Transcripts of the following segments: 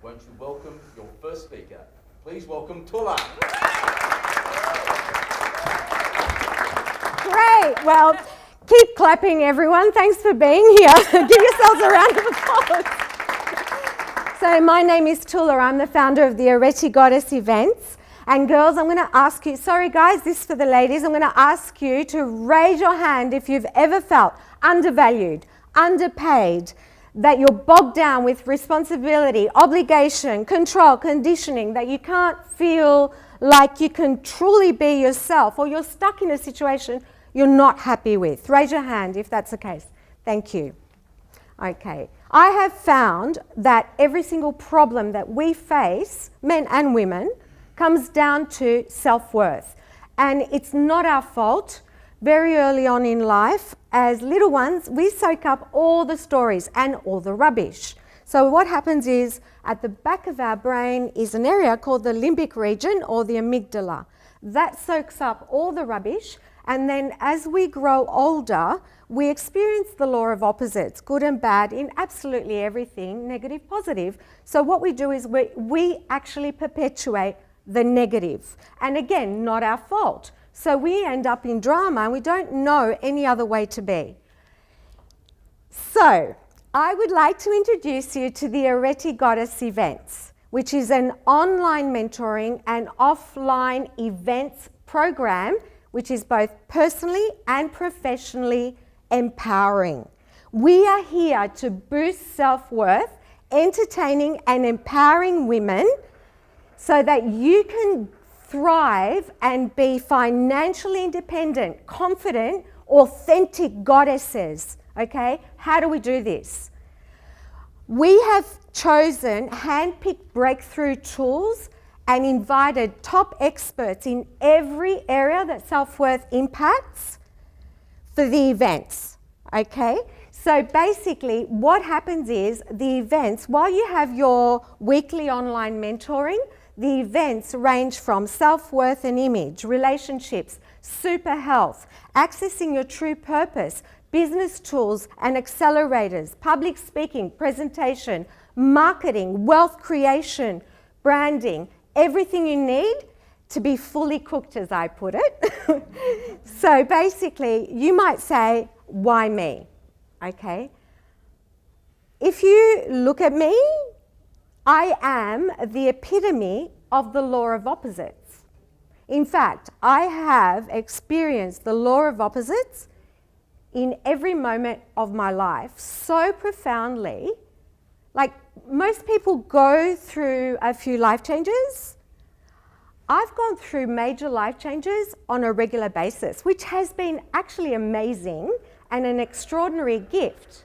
won't you welcome your first speaker? Please welcome Tula. Great. Well, keep clapping, everyone. Thanks for being here. Give yourselves a round of applause. So my name is Tula. I'm the founder of the Areti Goddess Events. And girls, I'm going to ask you, sorry guys, this is for the ladies, I'm going to ask you to raise your hand if you've ever felt undervalued, underpaid, that you're bogged down with responsibility, obligation, control, conditioning, that you can't feel like you can truly be yourself, or you're stuck in a situation you're not happy with. Raise your hand if that's the case. Thank you. Okay. I have found that every single problem that we face, men and women, comes down to self-worth. And it's not our fault. Very early on in life, as little ones, we soak up all the stories and all the rubbish. So what happens is, at the back of our brain is an area called the limbic region, or the amygdala. That soaks up all the rubbish, and then as we grow older, we experience the law of opposites, good and bad, in absolutely everything, negative, positive. So what we do is we actually perpetuate the negative. And again, not our fault. So we end up in drama and we don't know any other way to be. So I would like to introduce you to the Areti Goddess Events, which is an online mentoring and offline events program, which is both personally and professionally empowering. We are here to boost self-worth, entertaining and empowering women so that you can thrive and be financially independent, confident, authentic goddesses. Okay? How do we do this? We have chosen hand-picked breakthrough tools and invited top experts in every area that self-worth impacts for the events. Okay? So basically what happens is the events, while you have your weekly online mentoring, the events range from self-worth and image, relationships, super health, accessing your true purpose, business tools and accelerators, public speaking, presentation, marketing, wealth creation, branding, everything you need to be fully cooked, as I put it. So basically, you might say, why me? Okay. If you look at me, I am the epitome of the law of opposites. In fact, I have experienced the law of opposites in every moment of my life so profoundly. Like, most people go through a few life changes. I've gone through major life changes on a regular basis, which has been actually amazing and an extraordinary gift.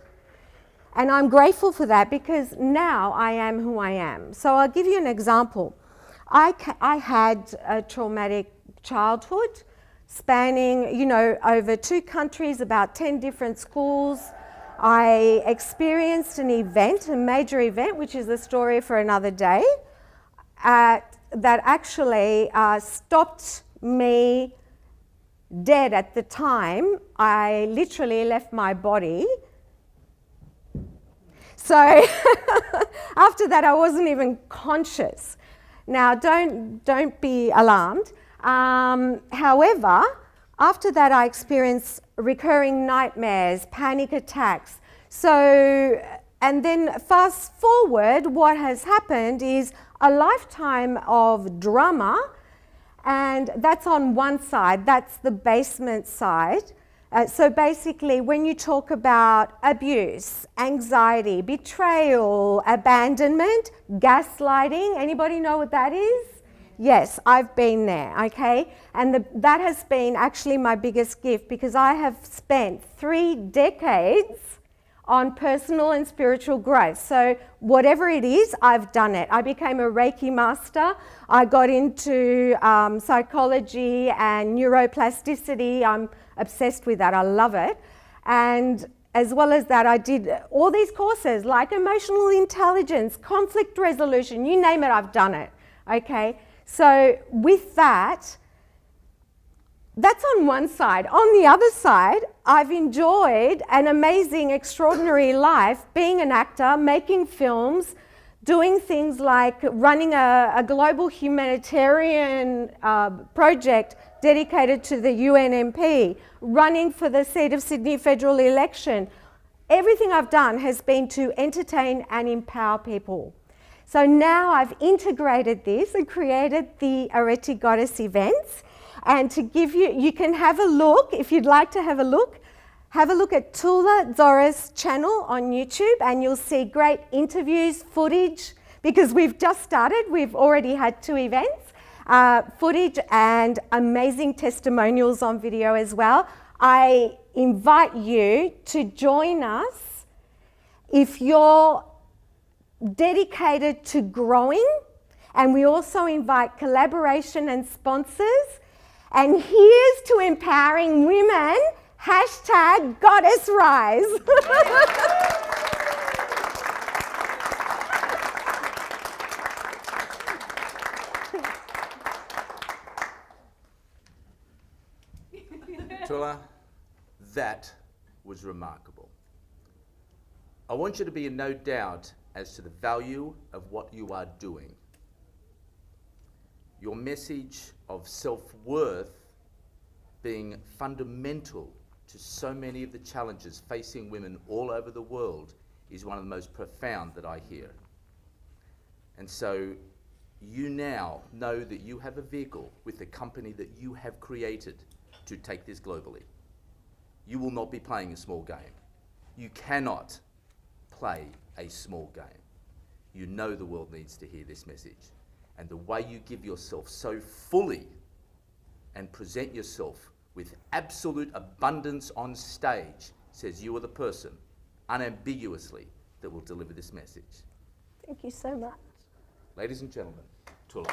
And I'm grateful for that because now I am who I am. So I'll give you an example. I had a traumatic childhood spanning, over 2 countries, about 10 different schools. I experienced an event, a major event, which is a story for another day, that actually stopped me dead at the time. I literally left my body. So after that, I wasn't even conscious. Now, don't be alarmed. However, after that, I experienced recurring nightmares, panic attacks. So, and then fast forward, what has happened is a lifetime of drama, and that's on one side, that's the basement side. So basically, when you talk about abuse, anxiety, betrayal, abandonment, gaslighting, anybody know what that is? Yes, I've been there, okay? And that has been actually my biggest gift because I have spent 3 decades on personal and spiritual growth. So whatever it is, I've done it. I became a Reiki master. I got into psychology and neuroplasticity. I'm obsessed with that. I love it. And as well as that, I did all these courses like emotional intelligence, conflict resolution, you name it, I've done it. Okay? So with that, that's on one side. On the other side, I've enjoyed an amazing, extraordinary life being an actor, making films, doing things like running a global humanitarian project dedicated to the UNMP, running for the seat of Sydney federal election. Everything I've done has been to entertain and empower people. So now I've integrated this and created the Areti Goddess Events. And to give you, you can have a look, if you'd like to have a look at Tula Tzoras channel on YouTube, and you'll see great interviews, footage, because we've just started, we've already had 2 events, footage and amazing testimonials on video as well. I invite you to join us if you're dedicated to growing, and we also invite collaboration and sponsors. And here's to empowering women, #GoddessRise. Tula, that was remarkable. I want you to be in no doubt as to the value of what you are doing. Your message of self-worth being fundamental to so many of the challenges facing women all over the world is one of the most profound that I hear. And so you now know that you have a vehicle with the company that you have created to take this globally. You will not be playing a small game. You cannot play a small game. You know the world needs to hear this message. And the way you give yourself so fully and present yourself with absolute abundance on stage says you are the person, unambiguously, that will deliver this message. Thank you so much. Ladies and gentlemen, Tula.